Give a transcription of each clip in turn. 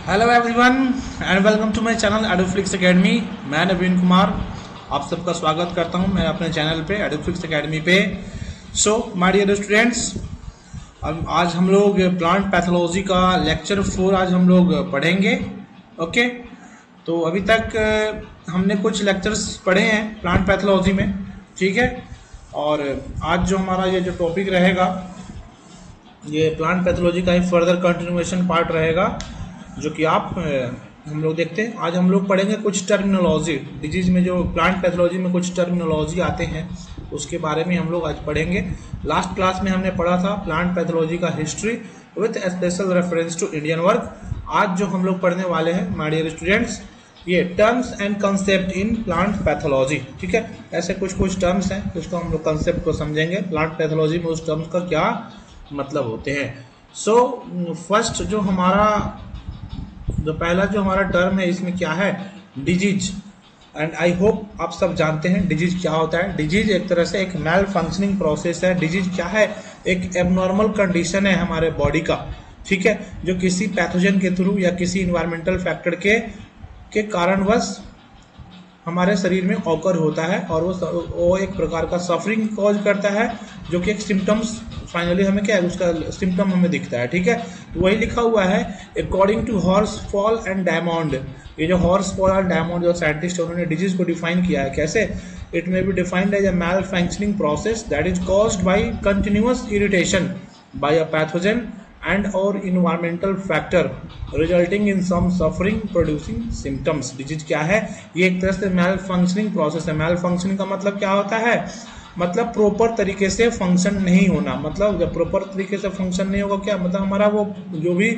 Hello everyone and welcome to my channel Eduflix academy. मैं नवीन कुमार आप सबका स्वागत करता हूं मैं अपने चैनल पे एडुफ्लिक्स एकेडमी पे। सो माय डियर स्टूडेंट्स, अब आज हम लोग प्लांट पैथोलॉजी का लेक्चर 4 आज हम लोग पढ़ेंगे। ओके, तो अभी तक हमने कुछ लेक्चर्स पढ़े हैं प्लांट पैथोलॉजी में, ठीक है। और आज जो हमारा ये जो टॉपिक रहेगा ये प्लांट पैथोलॉजी का ही फर्दर कंटिन्यूएशन पार्ट रहेगा, जो कि आप हम लोग देखते हैं। आज हम लोग पढ़ेंगे कुछ टर्मिनोलॉजी डिजीज में, जो प्लांट पैथोलॉजी में कुछ टर्मिनोलॉजी आते हैं उसके बारे में हम लोग आज पढ़ेंगे। लास्ट क्लास में हमने पढ़ा था प्लांट पैथोलॉजी का history with special reference to Indian work. आज जो हम लोग पढ़ने वाले हैं माय डियर स्टूडेंट्स, ये terms and concept in plant pathology, ठीक है। ऐसे कुछ टर्म्स हैं उसको हम लोग कंसेप्ट को समझेंगे, प्लांट पैथोलॉजी में उस टर्म्स का क्या मतलब होते हैं। सो फर्स्ट जो पहला जो हमारा टर्म है इसमें क्या है, डिजीज। एंड आई होप आप सब जानते हैं डिजीज क्या होता है। डिजीज एक तरह से एक मैल फंक्शनिंग प्रोसेस है। डिजीज क्या है, एक एबनॉर्मल कंडीशन है हमारे बॉडी का, ठीक है, जो किसी पैथोजन के थ्रू या किसी इन्वायरमेंटल फैक्टर के कारणवश हमारे शरीर में ऑकर होता है और वो एक प्रकार का सफरिंग कॉज करता है, जो कि एक सिम्टम्स फाइनली हमें क्या है उसका सिम्टम हमें दिखता है, ठीक है। तो वही लिखा हुआ है according to Horsfall and Diamond. ये जो हॉर्सफॉल और डायमंड जो साइंटिस्ट उन्होंने डिजीज को डिफाइन किया है कैसे, it may be defined as a mal functioning process that is caused by continuous irritation by a pathogen and or environmental factor resulting in some suffering producing symptoms। Disease क्या है, ये एक तरह से मैल फंक्शनिंग प्रोसेस है। मैल functioning का मतलब क्या होता है, मतलब प्रॉपर तरीके से फंक्शन नहीं होना। मतलब जब प्रॉपर तरीके से फंक्शन नहीं होगा क्या मतलब हमारा वो जो भी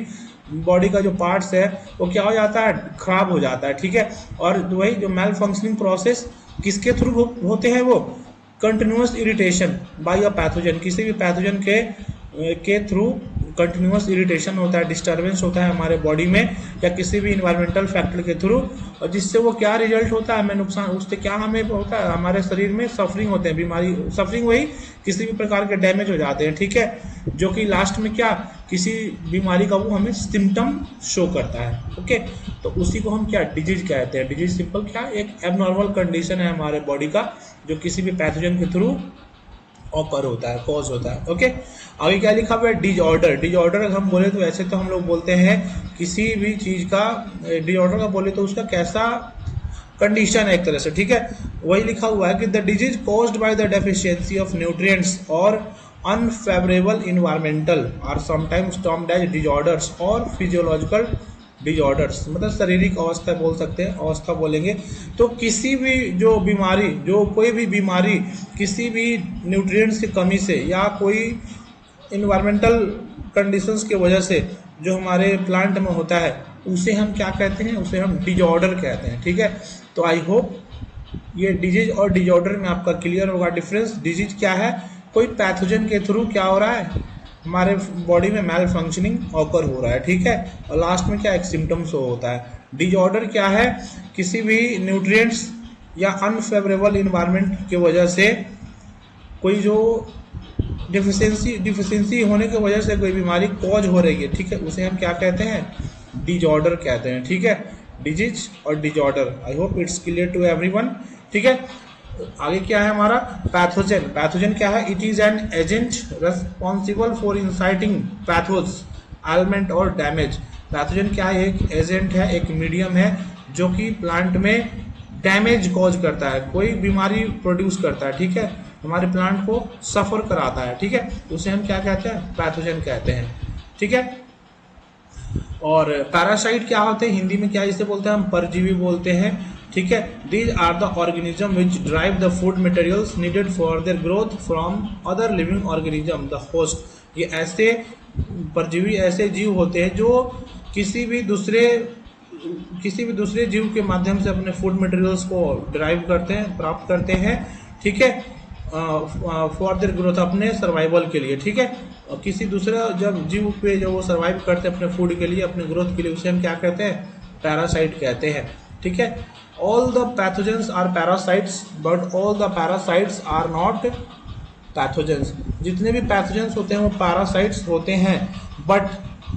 बॉडी का जो पार्ट्स है वो क्या हो जाता है, खराब हो जाता है, ठीक है। और वही जो मैल फंक्शनिंग प्रोसेस किसके थ्रू होते हैं, वो continuous irritation by a pathogen, किसी भी पैथोजन के थ्रू कंटिन्यूअस इरिटेशन होता है, डिस्टर्बेंस होता है हमारे बॉडी में या किसी भी इन्वायरमेंटल फैक्टर के थ्रू, और जिससे वो क्या रिजल्ट होता है, हमें नुकसान, उससे क्या हमें होता है, हमारे शरीर में सफरिंग होते हैं, बीमारी सफरिंग वही किसी भी प्रकार के डैमेज हो जाते हैं, ठीक है, जो कि लास्ट में क्या किसी बीमारी का वो हमें सिम्टम शो करता है। ओके, तो उसी को हम क्या डिजीज कहते हैं। डिजीज सिंपल क्या एक एबनॉर्मल कंडीशन है हमारे बॉडी का, जो किसी भी पैथोजन के थ्रू ऑकर होता है, कॉज होता है। ओके, आगे क्या लिखा हुआ है, डिजऑर्डर। डिजऑर्डर अगर हम बोले तो वैसे तो हम लोग बोलते हैं किसी भी चीज का डिजऑर्डर का बोले तो उसका कैसा कंडीशन है एक तरह से, ठीक है। वही लिखा हुआ है कि the disease caused by the deficiency of nutrients और unfavourable environmental are sometimes termed as disorders और फिजियोलॉजिकल डिजऑर्डर्स, मतलब शारीरिक अवस्था बोल सकते हैं, अवस्था बोलेंगे तो किसी भी जो बीमारी, जो कोई भी बीमारी किसी भी न्यूट्रिएंट्स की कमी से या कोई इन्वायरमेंटल कंडीशंस की वजह से जो हमारे प्लांट में होता है उसे हम क्या कहते हैं, उसे हम डिजऑर्डर कहते हैं, ठीक है। तो आई होप ये डिजीज और डिजऑर्डर में आपका क्लियर होगा डिफरेंस। डिजीज क्या है, कोई पैथोजन के थ्रू क्या हो रहा है, हमारे बॉडी में मैल फंक्शनिंग ऑकर हो रहा है, ठीक है, और लास्ट में क्या एक सिम्टम्स होता है। डिजऑर्डर क्या है, किसी भी न्यूट्रिएंट्स या अनफेवरेबल इन्वायरमेंट की वजह से कोई जो डिफिशियंसी होने की वजह से कोई बीमारी कॉज हो रही है, ठीक है, उसे हम क्या कहते हैं, डिजऑर्डर कहते हैं, ठीक है। डिजीज और disorder, I hope it's clear to everyone, ठीक है। आगे क्या है हमारा, पैथोजन। पैथोजन क्या है, it is an agent responsible for inciting pathos element और डैमेज। पैथोजन क्या है, एक एजेंट है, एक मीडियम है जो कि प्लांट में डैमेज कॉज करता है, कोई बीमारी प्रोड्यूस करता है, ठीक है, हमारे प्लांट को सफर कराता है, ठीक है, उसे हम क्या कहते हैं, पैथोजन कहते हैं, ठीक है। और पैरासाइट क्या होते हैं, हिंदी में क्या इसे बोलते हैं, हम परजीवी बोलते हैं, ठीक है। These are the organism which drive the food materials needed for their growth from other living organism the host. ये ऐसे परजीवी ऐसे जीव होते हैं जो किसी भी दूसरे जीव के माध्यम से अपने फूड मटेरियल्स को ड्राइव करते हैं, प्राप्त करते हैं, ठीक है, फॉर देयर ग्रोथ, अपने सर्वाइवल के लिए, ठीक है। और किसी दूसरे जब जीव पे जब वो सर्वाइव करते हैं अपने फूड के लिए, अपने ग्रोथ के लिए, उसे हम क्या कहते हैं, पैरासाइट कहते हैं, ठीक है। All the pathogens are parasites but all the parasites are not pathogens. जितने भी पैथोजेंस होते हैं वो पैरासाइट्स होते हैं, बट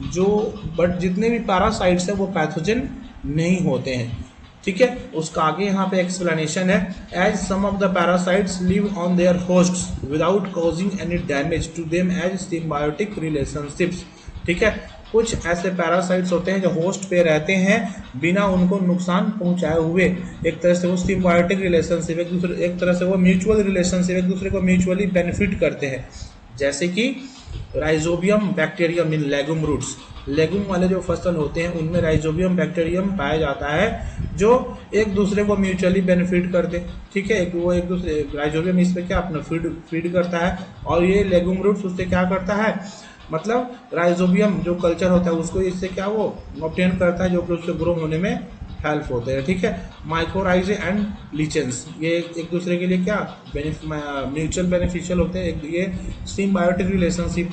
जो बट जितने भी पैरासाइट्स हैं वो पैथोजन नहीं होते हैं। ठीक है, उसका आगे यहाँ पे एक्सप्लेनेशन है, as some of the parasites live on their hosts without causing any damage to them as symbiotic relationships. ठीक है, कुछ ऐसे पैरासाइट्स होते हैं जो होस्ट पे रहते हैं बिना उनको नुकसान पहुंचाए हुए। एक तरह से वो सिम्बायोटिक रिलेशनशिप, एक तरह से वो म्यूचुअल रिलेशनशिप, एक दूसरे को म्यूचुअली बेनिफिट करते हैं। जैसे कि राइजोबियम बैक्टीरियम इन लेगुम रूट्स, लेगुम वाले जो फसल होते हैं उनमें राइजोबियम बैक्टीरियम पाया जाता है जो एक दूसरे को म्यूचुअली बेनिफिट करते हैं। ठीक है, वो एक दूसरे राइजोबियम इस पे क्या अपना फीड करता है और ये लेगुम रूट्स उससे क्या करता है, मतलब राइजोबियम जो कल्चर होता है उसको इससे क्या वो ऑब्टेन करता है जो कि उससे ग्रो होने में हेल्प होते हैं। ठीक है, माइक्रोराइजे एंड लीचेंस ये एक दूसरे के लिए क्या म्यूचुअल बेनिफिशियल होते हैं, ये सिम्बायोटिक रिलेशनशिप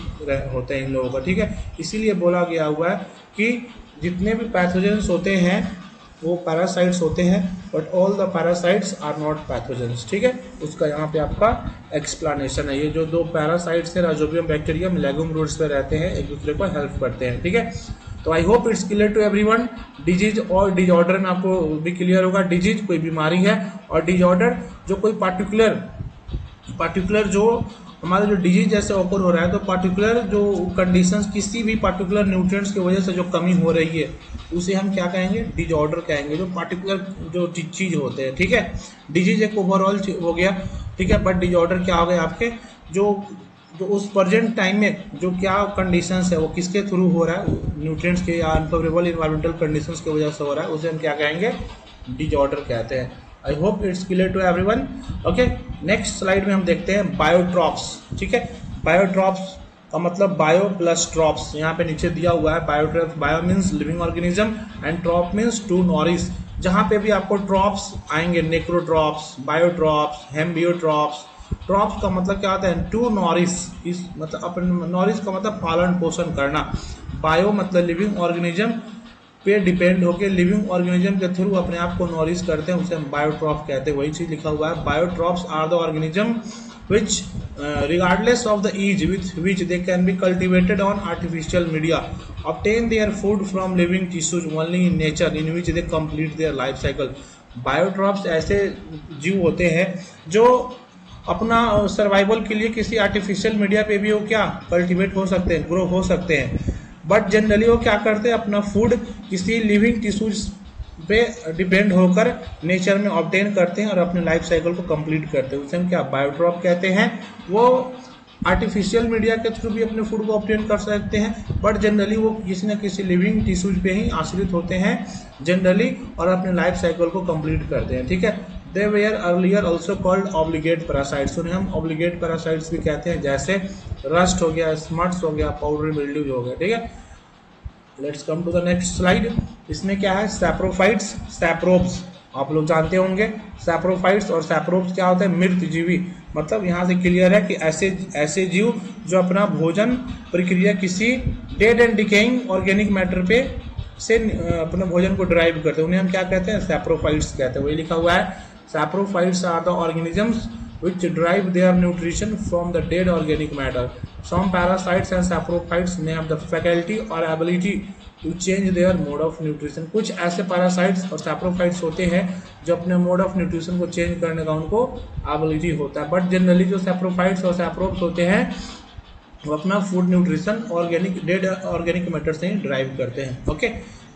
होते हैं इन लोगों का। ठीक है, इसीलिए बोला गया हुआ है कि जितने भी पैथोजेंस होते हैं वो पैरासाइट्स होते हैं, but all the parasites are not pathogens. ठीक है, उसका यहाँ पे आपका एक्सप्लेनेशन है। ये जो दो पैरासाइट्स है राइजोबियम बैक्टीरियम लेगुम रूट्स पे रहते हैं, एक दूसरे को हेल्प करते हैं। ठीक है, तो I hope it's clear to everyone. Disease और डिजऑर्डर में आपको भी क्लियर होगा। डिजीज कोई बीमारी है और डिजऑर्डर जो कोई पार्टिकुलर जो हमारा जो डिजीज जैसे ओकर हो रहा है तो पार्टिकुलर जो कंडीशंस किसी भी पार्टिकुलर न्यूट्रिएंट्स की वजह से जो कमी हो रही है उसे हम क्या कहेंगे, डिजऑर्डर कहेंगे, जो पार्टिकुलर जो चीज होते हैं। ठीक है, डिजीज एक ओवरऑल हो गया। ठीक है, बट डिजऑर्डर क्या हो गए आपके जो उस प्रेजेंट टाइम में जो क्या कंडीशंस है वो किसके थ्रू हो रहा है, न्यूट्रिएंट्स के या अनफेवरेबल इन्वायरमेंटल कंडीशंस की वजह से हो रहा है, उसे हम क्या कहेंगे, डिजऑर्डर कहते हैं। I hope it's clear to everyone. Okay, next slide में हम देखते हैं बायोट्रॉप्स। ठीक है, बायोट्रॉप्स का मतलब बायो प्लस ट्रॉप्स, यहाँ पे नीचे दिया हुआ है। Biotrophs, bio means living organism and troph means to nourish. जहाँ पे भी आपको ट्रॉप्स आएंगे, नेक्रोट्रॉप्स, बायोट्रॉप्स, हेम्बियोट्रॉप्स। ट्रॉप्स का मतलब क्या होता है, टू नॉरिस, इस मतलब अपन नॉरिस का मतलब पालन पोषण करना। बायो मतलब लिविंग ऑर्गेनिज्म पे डिपेंड होकर लिविंग ऑर्गेनिज्म के थ्रू अपने आप को नॉरिश करते हैं, उसे हम बायोट्रॉप कहते हैं। वही चीज लिखा हुआ है, biotrophs are the organism which regardless of the age with which they can be cultivated on artificial media obtain their food from living tissues only in nature in which they complete their life cycle। बायोट्रॉप्स ऐसे जीव होते हैं जो अपना survival के लिए किसी artificial media पे भी वो क्या कल्टीवेट हो सकते हैं, ग्रो हो सकते हैं, बट जनरली वो क्या करते हैं, अपना फूड किसी लिविंग टिश्यूज पे डिपेंड होकर नेचर में ऑब्टेन करते हैं और अपने लाइफ साइकिल को कंप्लीट करते हैं, उसे हम क्या बायोट्रॉप कहते हैं। वो आर्टिफिशियल मीडिया के थ्रू भी अपने फूड को ऑब्टेन कर सकते हैं, बट जनरली वो किसी न किसी लिविंग टिश्यूज पे ही आश्रित होते हैं जनरली और अपने लाइफ साइकिल को कंप्लीट करते हैं। ठीक है, they were earlier also called obligate parasites, उन्हें हम ऑब्लिगेट पैरासाइट्स भी कहते हैं, जैसे रस्ट हो गया, स्मट्स हो गया, पाउडरी मिल्ड्यू हो गया। ठीक है, let's come to the next slide. इसमें क्या है, सैप्रोफाइट्स, सैप्रोब्स आप लोग जानते होंगे। सैप्रोफाइट्स और सैप्रोब्स क्या होता है, मृत जीवी। मतलब यहाँ से क्लियर है कि ऐसे जीव जो अपना भोजन प्रक्रिया किसी dead and decaying organic matter पे से अपने भोजन को ड्राइव करते हैं, उन्हें हम क्या कहते हैं, सैप्रोफाइट्स कहते हैं। वही लिखा हुआ है, saprophytes are the organisms which derive their nutrition from the dead organic matter. Some parasites and saprophytes may have the faculty or ability to change their mode of nutrition. कुछ ऐसे parasites और saprophytes होते हैं जो अपने mode of nutrition को change करने का उनको ability होता है, but generally जो saprophytes और saprobes होते हैं वो अपना food nutrition organic dead organic matter से ही ड्राइव करते हैं। Okay,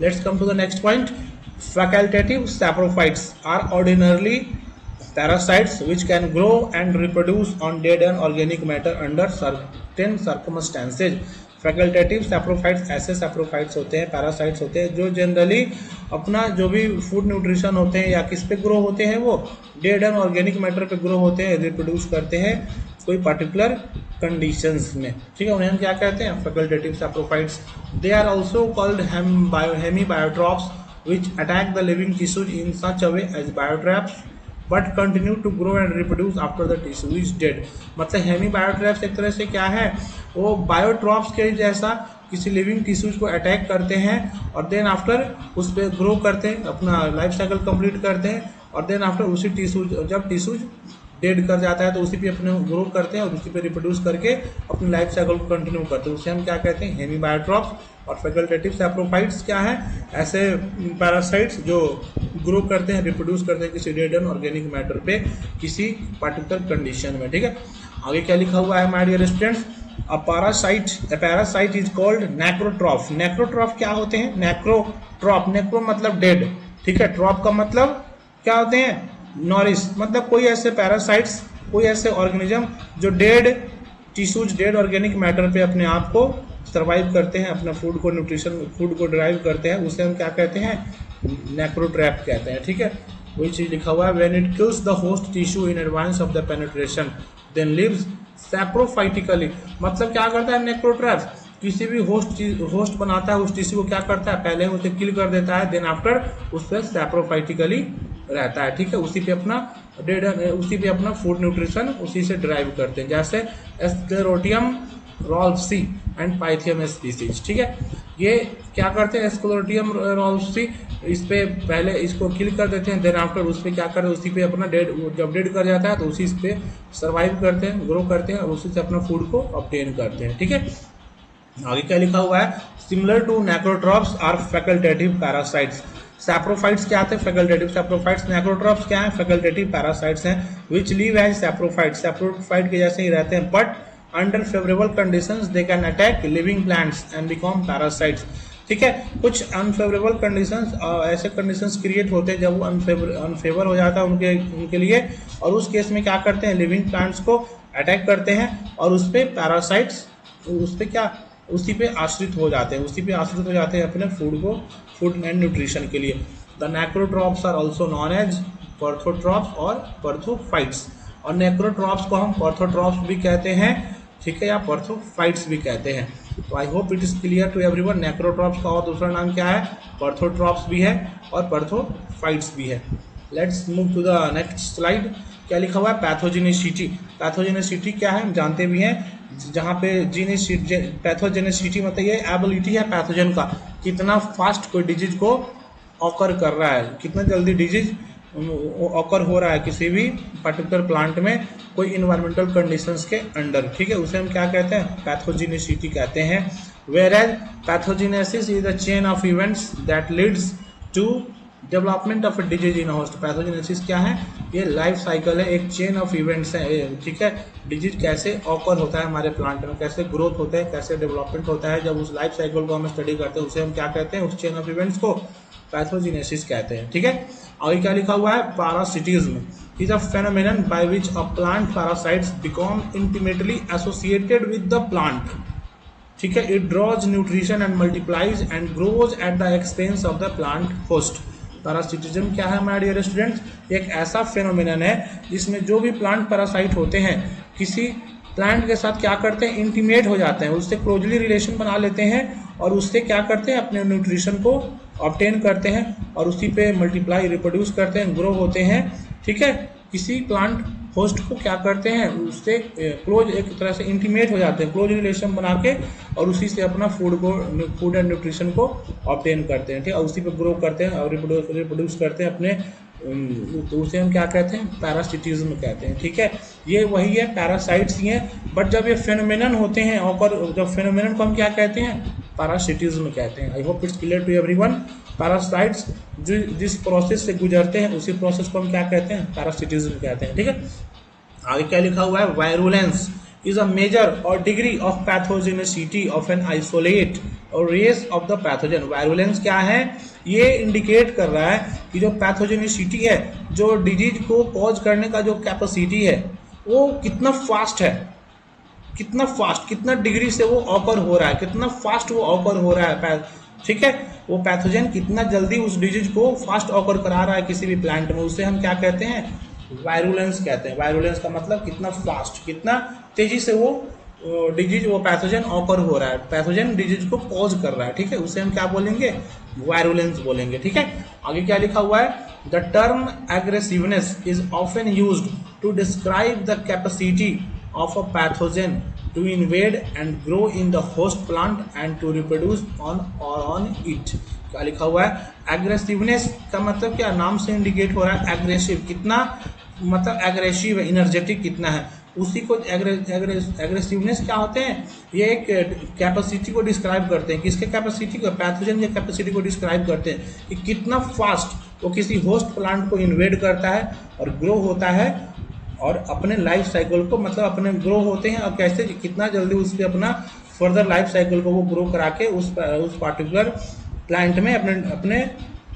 let's come to the next point. Facultative saprophytes are ordinarily parasites which can grow and reproduce on dead and organic matter under certain circumstances। Facultative saprophytes ऐसे saprophytes होते हैं, parasites होते हैं जो जनरली अपना जो भी फूड न्यूट्रिशन होते हैं या किस पे ग्रो होते हैं, वो डेड एंड ऑर्गेनिक मैटर पे ग्रो होते हैं, रिप्रोड्यूस करते हैं कोई पर्टिकुलर कंडीशंस में। ठीक है, उन्हें हम क्या कहते हैं, facultative saprophytes. They are also called hemi biotrophs which attack the living tissues in such a way as biotraps but continue to grow and reproduce after the tissue is dead। मतलब Hemy बायोट्रैप्स एक तरह से क्या है, वो बायोट्रॉप्स के जैसा किसी लिविंग टिश्यूज को अटैक करते हैं और देन आफ्टर उस पर ग्रो करते हैं, अपना लाइफ साइकिल कंप्लीट करते हैं और देन आफ्टर उसी टिश्यूज जब टिश्यूज डेड कर जाता है तो उसी पे अपने ग्रो करते हैं और उसी पे रिप्रोड्यूस करके अपनी लाइफ साइकिल को कंटिन्यू करते हैं, उसे हम क्या कहते हैं, हेमीबायोट्रॉप्स। और फैकल्टेटिव सैप्रोफाइट्स क्या है, ऐसे पैरासाइट्स जो ग्रो करते हैं, रिप्रोड्यूस करते हैं किसी डेड ऑर्गेनिक मैटर पे किसी पर्टिकुलर कंडीशन में, ठीक है। आगे क्या लिखा हुआ है my dear students, a parasite is called necrotroph. Necrotroph क्या होते हैं, नेक्रोट्रॉफ, नेक्रो मतलब डेड, ठीक है, ट्रॉफ का मतलब क्या होते हैं, नॉरिश, मतलब कोई ऐसे पैरासाइट्स, कोई ऐसे ऑर्गेनिज्म जो dead tissues, dead organic matter पे अपने आप को सर्वाइव करते हैं, अपना फूड को, न्यूट्रिशन फूड को ड्राइव करते हैं, उसे हम क्या कहते हैं, नेक्रोट्रैप कहते हैं, ठीक है। वही चीज लिखा हुआ है, when it kills the host tissue in advance of the penetration then lives saprophytically. मतलब क्या करता है नेक्रोट्रैप, किसी भी होस्ट बनाता है उस टिश्यू को क्या करता है, पहले उसे किल कर देता है, देन आफ्टर उस पर सैप्रोफाइटिकली रहता है, ठीक है, उसी पे अपना डेड, उसी पे अपना फूड न्यूट्रिशन उसी से ड्राइव करते हैं, जैसे एस्क्लेरोटियम रॉल्फसी एंड पाइथियम स्पीसीज, ठीक है। ये क्या करते हैं, एस्क्लेरोटियम रॉल्फसी, इस पे पहले इसको किल कर देते हैं, देन आफ्टर उस पर क्या करते हैं, उसी पे अपना डेड, जब डेड कर जाता है तो उसी पे सर्वाइव करते हैं, ग्रो करते हैं और उसी से अपना फूड को ऑब्टेन करते हैं, ठीक है। आगे क्या लिखा हुआ है, similar to necrotrophs are facultative parasites. Saprophytes क्या आते हैं, फैकल्टेटिव सैप्रोफाइट्स। नेक्रोट्रॉप्स क्या है, फैकल्टेटिव पैरासाइट्स हैं, which live as saprophytes, saprophyte के जैसे ही रहते हैं, but under favourable conditions they can attack living plants and become parasites, ठीक है। कुछ अनफेवरेबल कंडीशंस, ऐसे कंडीशंस क्रिएट होते हैं जब वो अनफेवर हो जाता है उनके लिए, और उस केस में क्या करते हैं, लिविंग प्लांट्स को अटैक करते हैं और उस पर पैरासाइट्स उस पर क्या, उसी पे आश्रित हो जाते हैं, उसी पे आश्रित हो जाते हैं अपने फूड एंड न्यूट्रिशन के लिए। The necrotrophs are also known as perthotrophs और पर्थोफाइट्स, और नेक्रोट्रॉप्स को हम पर्थोट्रॉप्स भी कहते हैं, ठीक है, या पर्थोफाइट्स भी कहते हैं। तो I hope it is clear to everyone. Necrotrophs का और दूसरा नाम क्या है, पर्थोट्रॉप्स भी है और पर्थोफाइट्स भी है। Let's move to the next slide. क्या लिखा हुआ है, पैथोजेनिसिटी। पैथोजेनिसिटी क्या है, हम जानते भी हैं, जहाँ पे पैथोजेनिसिटी मतलब ये एबिलिटी है पैथोजन का, कितना फास्ट कोई डिजीज को ऑकर कर रहा है, कितना जल्दी डिजीज ऑकर हो रहा है किसी भी पर्टिकुलर प्लांट में कोई इन्वायरमेंटल कंडीशंस के अंडर, ठीक है, उसे हम क्या कहते हैं, पैथोजेनिसिटी कहते हैं। Where as pathogenesis is the chain of events that leads to development of disease in host. Pathogenesis क्या है, ये लाइफ साइकिल है, एक चेन ऑफ इवेंट्स है, ठीक है। डिजीज कैसे ऑकर होता है हमारे प्लांट में, कैसे ग्रोथ होता है, कैसे डेवलपमेंट होता है, जब उस लाइफ साइकिल को हम स्टडी करते हैं उसे हम क्या कहते हैं, उस चेन ऑफ इवेंट्स को पैथोजेनेसिस कहते हैं, ठीक है। आगे क्या लिखा हुआ है, parasitism is a phenomenon by which a plant parasites become intimately associated with the plant, ठीक है। It draws nutrition and multiplies and grows at the expense of the plant host. Parasitism क्या है माय डियर स्टूडेंट्स, एक ऐसा phenomenon है जिसमें जो भी प्लांट पैरासाइट होते हैं किसी प्लांट के साथ क्या करते हैं, इंटीमेट हो जाते हैं, उससे क्लोजली रिलेशन बना लेते हैं और उससे क्या करते हैं, अपने न्यूट्रिशन को ऑब्टेन करते हैं और उसी पे मल्टीप्लाई, रिप्रोड्यूस करते हैं, ग्रो होते हैं, ठीक है। किसी प्लांट होस्ट को क्या करते हैं, उससे क्लोज, एक तरह से इंटीमेट हो जाते हैं, क्लोज रिलेशन बना के, और उसी से अपना फूड एंड न्यूट्रिशन को ऑब्टेन करते हैं, ठीक है, उसी पे ग्रो करते हैं और रिप्रोड्यूस करते हैं अपने, तो उसे हम क्या कहते हैं, पैरासिटिज्म कहते हैं, ठीक है। ये वही है, पैरासाइट्स ही हैं, बट जब ये फेनोमेनन होते हैं और जब फेनोमेनन को हम क्या कहते हैं, पैरासिटिज्म कहते हैं। I hope it's clear to everyone. Parasites जो जिस प्रोसेस से गुजरते हैं उसी प्रोसेस को हम क्या कहते हैं, पैरासिटिज्म कहते हैं, ठीक है। आगे क्या लिखा हुआ है, virulence is a measure or degree of pathogenicity of an isolate or race of the pathogen। Virulence क्या है, ये इंडिकेट कर रहा है कि जो पैथोजेनिसिटी है, जो डिजीज को कॉज करने का जो कैपेसिटी है वो कितना फास्ट है, कितना फास्ट, कितना डिग्री से वो ऑकर हो रहा है, कितना फास्ट वो ऑकर हो रहा है, ठीक है। वो पैथोजन कितना जल्दी उस डिजीज को फास्ट ऑकर करा रहा है किसी भी प्लांट में, उसे हम क्या कहते हैं, वायरुलेंस कहते हैं। वायरुलेंस का मतलब कितना फास्ट, कितना तेजी से वो डिजीज, वो पैथोजन ऑकर हो रहा है, पैथोजन डिजीज को कॉज कर रहा है, ठीक है, उसे हम क्या बोलेंगे, वायरुलेंस बोलेंगे, ठीक है। आगे क्या लिखा हुआ है, the term aggressiveness is often used to describe the capacity of a pathogen to invade and grow in the host plant and to reproduce on or on it। क्या लिखा हुआ है, एग्रेसिवनेस का मतलब क्या, नाम से इंडिकेट हो रहा है, एग्रेसिव, कितना मतलब एग्रेसिव है, इनर्जेटिक कितना है, उसी को एग्रेसिवनेस क्या होते हैं, ये एक कैपेसिटी को डिस्क्राइब करते हैं। किसके कैपेसिटी को, पैथोजन के कैपेसिटी को डिस्क्राइब करते हैं कि कितना फास्ट वो किसी होस्ट प्लांट को इन्वेड करता है और ग्रो होता है और अपने लाइफ साइकिल को, मतलब अपने ग्रो होते हैं और कैसे कितना जल्दी उस पर अपना फर्दर लाइफ साइकिल को वो ग्रो करा के उस पार्टिकुलर प्लांट में अपने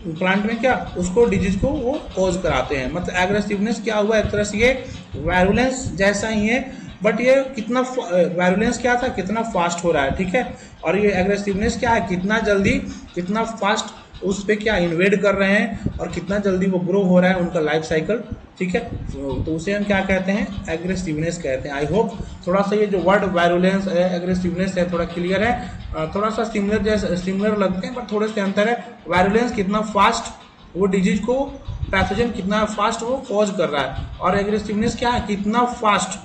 प्लांट में क्या उसको डिजीज को वो कॉज कराते हैं। मतलब एग्रेसिवनेस क्या हुआ, एक तरह से ये वायरुलेंस जैसा ही है, बट ये कितना वायरुलेंस क्या था, कितना फास्ट हो रहा है, ठीक है। और ये एग्रेसिवनेस क्या है, कितना जल्दी कितना फास्ट उस पे क्या इन्वेड कर रहे हैं और कितना जल्दी वो ग्रो हो रहा है उनका लाइफ साइकिल, ठीक है। तो उसे हम क्या कहते हैं, एग्रेसिवनेस कहते हैं। आई होप थोड़ा सा ये जो वर्ड वायरुलेंस है, एग्रेसिवनेस है, थोड़ा क्लियर है। थोड़ा सा सिमिलर लगते हैं पर थोड़े से अंतर है। वायरुलेंस कितना फास्ट वो डिजीज को, पैथोजन कितना फास्ट वो कॉज कर रहा है, और एग्रेसिवनेस क्या है, कितना फास्ट,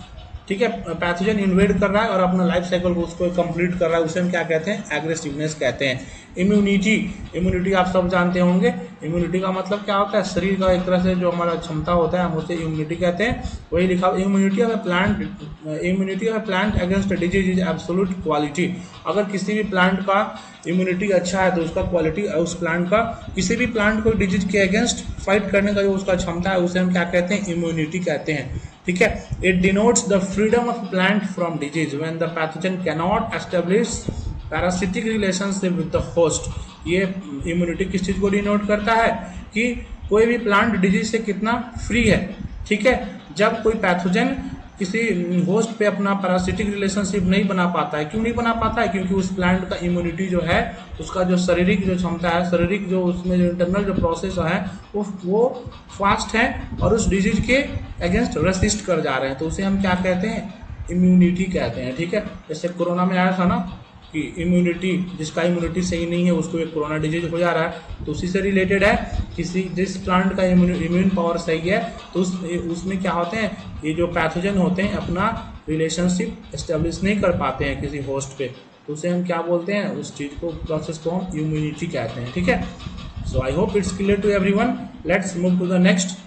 ठीक है, पैथोजन इन्वेड कर रहा है और अपना लाइफ साइकिल को उसको कंप्लीट कर रहा है, उसे हम क्या कहते हैं, एग्रेसिवनेस कहते हैं। इम्यूनिटी आप सब जानते होंगे। इम्यूनिटी का मतलब क्या होता है, शरीर का एक तरह से जो हमारा क्षमता होता है हम उसे इम्यूनिटी कहते हैं। वही लिखा, immunity of A plant against disease is absolute quality. अगर किसी भी प्लांट का इम्यूनिटी अच्छा है तो उसका क्वालिटी, उस प्लांट का किसी भी प्लांट को डिजीज के अगेंस्ट फाइट करने का जो उसका क्षमता है उसे हम क्या कहते हैं, इम्यूनिटी कहते हैं, ठीक है। It denotes the freedom of plant from disease when the pathogen can not establish parasitic relationship with the host. ये इम्यूनिटी किस चीज को डिनोट करता है कि कोई भी प्लांट डिजीज से कितना फ्री है, ठीक है। जब कोई पैथोजन किसी होस्ट पे अपना पैरासिटिक रिलेशनशिप नहीं बना पाता है, क्यों नहीं बना पाता है, क्योंकि उस प्लांट का इम्यूनिटी जो है, उसका जो शारीरिक जो क्षमता है, शारीरिक जो उसमें जो इंटरनल जो प्रोसेस है वो फास्ट है और उस डिजीज के अगेंस्ट रेसिस्ट कर जा रहे हैं, तो उसे हम क्या कहते हैं, इम्यूनिटी कहते हैं, ठीक है। जैसे कोरोना में आया था ना कि इम्यूनिटी, जिसका इम्यूनिटी सही नहीं है उसको एक कोरोना डिजीज हो जा रहा है, तो उसी से रिलेटेड है। जिस प्लांट का इम्यून पावर सही है तो उसमें क्या होते हैं, ये जो पैथोजन होते हैं अपना रिलेशनशिप एस्टेब्लिश नहीं कर पाते हैं किसी होस्ट पे, तो उसे हम क्या बोलते हैं, उस चीज़ को, प्रोसेस को हम इम्यूनिटी कहते हैं, ठीक है। So I hope it's clear to everyone. Let's move to the next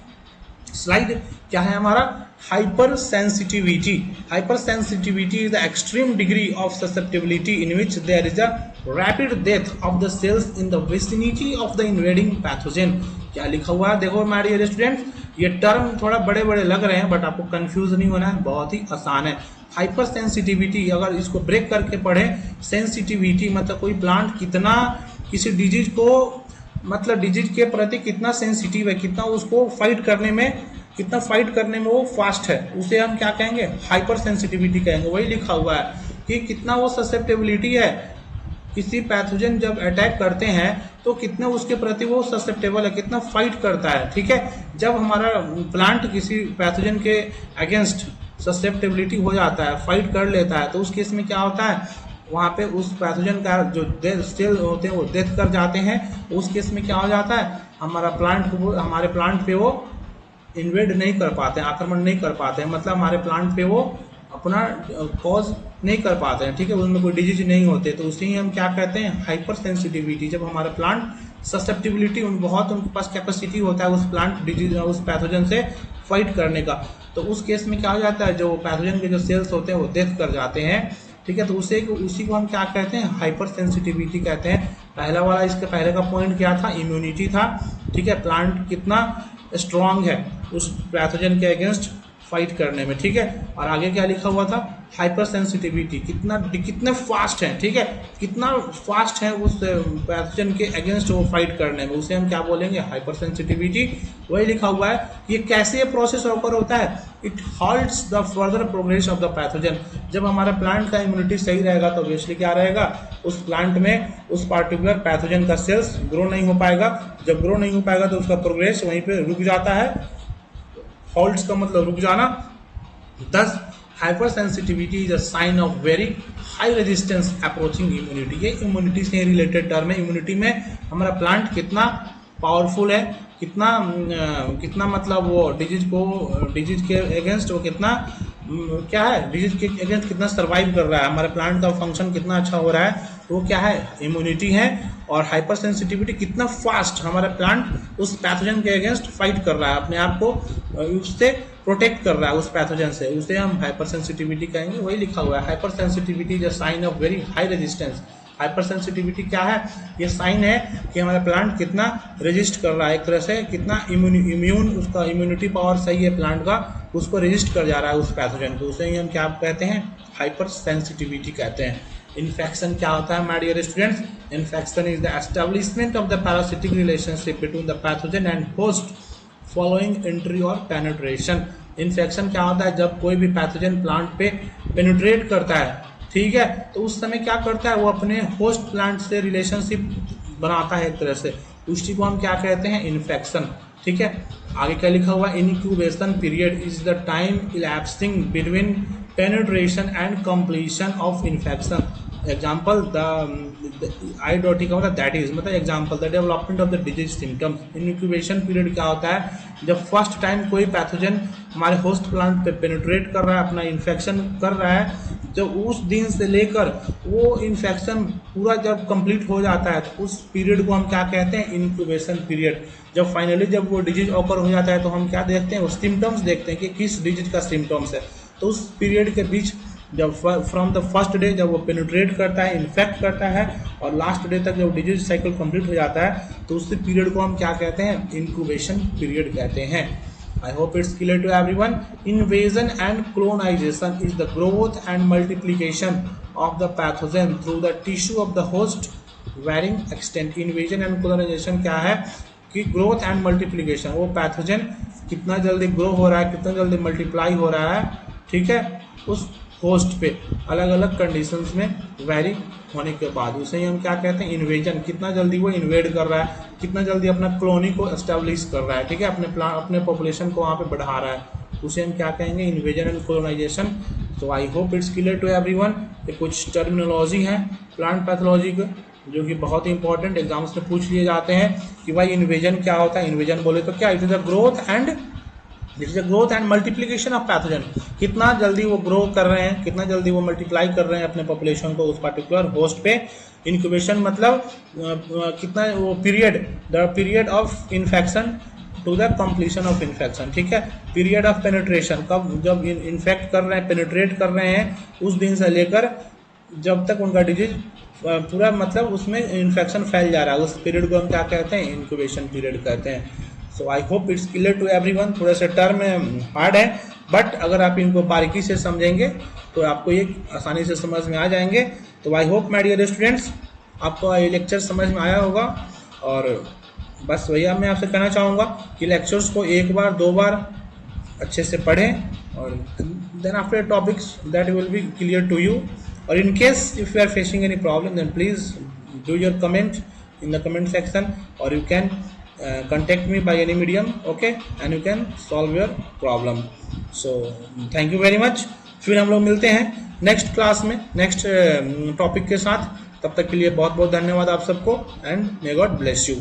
slide. क्या है हमारा, hyper sensitivity. Hyper sensitivity is the extreme degree of susceptibility in which there is a rapid death of the cells in the vicinity of the invading pathogen. क्या लिखा हुआ है, देखो my dear student, ये term थोड़ा बड़े बड़े लग रहे हैं बट आपको कंफ्यूज नहीं होना है, बहुत ही आसान है। हाइपर सेंसिटिविटी, अगर इसको ब्रेक करके पढ़ें, सेंसिटिविटी मतलब कोई प्लांट कितना किसी डिजीज को, मतलब डिजीज के प्रति कितना सेंसिटिव है, कितना उसको फाइट करने में वो फास्ट है, उसे हम क्या कहेंगे, हाइपर सेंसिटिविटी कहेंगे। वही लिखा हुआ है कि कितना वो ससेप्टेबिलिटी है, किसी पैथोजन जब अटैक करते हैं तो कितने उसके प्रति वो ससेप्टेबल है, कितना फाइट करता है, ठीक है। जब हमारा प्लांट किसी पैथोजन के अगेंस्ट ससेप्टेबिलिटी हो जाता है, फाइट कर लेता है, तो उस केस में क्या होता है, वहाँ पे उस पैथोजन का जो सेल होते हैं वो डेथ कर जाते हैं। उस केस में क्या हो जाता है, हमारे प्लांट पे वो इन्वेड नहीं कर पाते हैं, आक्रमण नहीं कर पाते हैं, मतलब हमारे प्लांट पे वो अपना कॉज नहीं कर पाते हैं, ठीक है, उनमें कोई डिजीज नहीं होते, तो उसे ही हम क्या कहते हैं, हाइपर सेंसिटिविटी। जब हमारा प्लांट ससेप्टिबिलिटी बहुत उनके पास कैपेसिटी होता है उस प्लांट डिजीज उस पैथोजन से फाइट करने का, तो उस केस में क्या हो जाता है, जो पैथोजन के जो सेल्स होते हैं वो डेथ कर जाते हैं, ठीक है। तो उसी को हम क्या कहते हैं, हाइपर सेंसिटिविटी कहते हैं। पहला वाला, इसके पहले का पॉइंट क्या था, इम्यूनिटी था, ठीक है, प्लांट कितना स्ट्रांग है उस पैथोजन के अगेंस्ट फाइट करने में, ठीक है। और आगे क्या लिखा हुआ था, हाइपर सेंसिटिविटी, कितने फास्ट है, ठीक है, कितना फास्ट है उस पैथोजन के अगेंस्ट वो फाइट करने में, उसे हम क्या बोलेंगे, हाइपर सेंसिटिविटी। वही लिखा हुआ है। ये कैसे ये प्रोसेस ऑकर होता है, it halts the further progress of the pathogen. जब हमारा प्लांट का इम्यूनिटी सही रहेगा तो ऑब्वियसली क्या रहेगा, उस प्लांट में उस पार्टिकुलर पैथोजन का सेल्स ग्रो नहीं हो पाएगा। जब ग्रो नहीं हो पाएगा तो उसका प्रोग्रेस वहीं पे रुक जाता है। हॉल्ट्स का मतलब रुक जाना। Thus, hypersensitivity is a sign of very high resistance approaching immunity। ये इम्यूनिटी से रिलेटेड टर्म है। इम्यूनिटी में हमारा प्लांट कितना पावरफुल है, कितना मतलब वो डिजीज के अगेंस्ट वो कितना क्या है, डिजीज के अगेंस्ट कितना सर्वाइव कर रहा है, हमारे प्लांट का फंक्शन कितना अच्छा हो रहा है, वो क्या है, इम्यूनिटी है। और हाइपर सेंसिटिविटी कितना फास्ट हमारा प्लांट उस पैथोजन के अगेंस्ट फाइट कर रहा है, अपने आप को उससे प्रोटेक्ट कर रहा है उस पैथोजन से, उसे हम हाइपर सेंसिटिविटी कहेंगे। वही लिखा हुआ है, hyper sensitivity is a sign of very high resistance. Hyper sensitivity क्या है? ये साइन है कि हमारा प्लांट कितना रेजिस्ट कर रहा है, एक तरह से कितना इम्यून उसका इम्यूनिटी पावर सही है प्लांट का, उसको रेजिस्ट कर जा रहा है उस पैथोजन को, उसे ही हम क्या कहते हैं? हाइपर सेंसिटिविटी कहते हैं। इन्फेक्शन क्या होता है my dear students? Infection is the establishment of the parasitic relationship between the pathogen and host following entry और पेनिट्रेशन। इन्फेक्शन क्या होता है? जब कोई भी पैथोजन प्लांट पे पेनिट्रेट करता है, ठीक है, तो उस समय क्या करता है? वो अपने होस्ट प्लांट से रिलेशनशिप बनाता है एक तरह से, उसी को हम क्या कहते हैं? इन्फेक्शन। ठीक है, आगे क्या लिखा हुआ? Incubation period is the time elapsing between penetration and completion of infection. Example I डॉटी का मतलब दैट इज, मतलब example the development of the disease symptoms. Incubation period क्या होता है? जब फर्स्ट टाइम कोई पैथोजन हमारे होस्ट प्लांट पे पेनिट्रेट कर रहा है, अपना इन्फेक्शन कर रहा है, तो उस दिन से लेकर वो इन्फेक्शन पूरा जब कंप्लीट हो जाता है तो उस पीरियड को हम क्या कहते हैं? Incubation period. जब फाइनली जब वो डिजीज ऑकर हो जाता है तो हम क्या देखते हैं? वो सिम्टम्स देखते हैं कि किस डिजीज का सिम्टम्स है। तो उस पीरियड के बीच जब फ्रॉम द फर्स्ट डे जब वो पेनिट्रेट करता है, इन्फेक्ट करता है, और लास्ट डे तक जब डिजीज साइकिल कंप्लीट हो जाता है, तो उस पीरियड को हम क्या कहते हैं? इनक्यूबेशन पीरियड कहते हैं। I hope it's clear to everyone. Invasion and colonization is the growth and multiplication of the pathogen through the tissue of the host varying extent. Invasion and colonization क्या है? कि growth and multiplication, वो pathogen कितना जल्दी grow हो रहा है, कितना जल्दी मल्टीप्लाई हो रहा है, ठीक है, उस होस्ट पे अलग अलग कंडीशंस में वैरी होने के बाद उसे ही हम क्या कहते हैं? इन्वेजन। कितना जल्दी वो इन्वेड कर रहा है, कितना जल्दी अपना कॉलोनी को एस्टेब्लिश कर रहा है, ठीक है, अपने पॉपुलेशन को वहाँ पे बढ़ा रहा है, उसे हम क्या कहेंगे? Invasion and colonization. तो I hope it's clear to everyone. ये कुछ टर्मिनोलॉजी है प्लांट पैथोलॉजी के जो कि बहुत ही इंपॉर्टेंट एग्जाम्स में पूछ लिए जाते हैं कि भाई इन्वेजन क्या होता है? इन्वेजन बोले तो क्या? It is the growth and multiplication of pathogen. कितना जल्दी वो ग्रो कर रहे हैं, कितना जल्दी वो मल्टीप्लाई कर रहे हैं अपने पॉपुलेशन को उस पर्टिकुलर होस्ट पे। इंक्यूबेशन मतलब कितना वो period, the period of infection to the completion of infection, ठीक है। पीरियड ऑफ पेनिट्रेशन, कब जब इन्फेक्ट कर रहे हैं, पेनिट्रेट कर रहे हैं, उस दिन से लेकर जब तक उनका डिजीज पूरा मतलब उसमें इन्फेक्शन फैल जा रहा है, उस पीरियड को हम क्या कहते हैं? इंक्यूबेशन पीरियड कहते हैं। So I hope it's clear to everyone. थोड़ा सा टर्म हार्ड है, बट अगर आप इनको बारीकी से समझेंगे तो आपको ये आसानी से समझ में आ जाएंगे। तो I hope my dear students आपको ये लेक्चर समझ में आया होगा, और बस वही मैं आपसे कहना चाहूँगा कि लेक्चर्स को एक बार दो बार अच्छे से पढ़ें, और then after topics that will be clear to you. और in case if you are facing any problem then please do your comment in the comment section, और you can contact me by any medium, okay, and you can solve your problem. So thank you very much. फिर हम लोग मिलते हैं next class में next topic के साथ। तब तक के लिए बहुत बहुत धन्यवाद आप सबको, and may God bless you.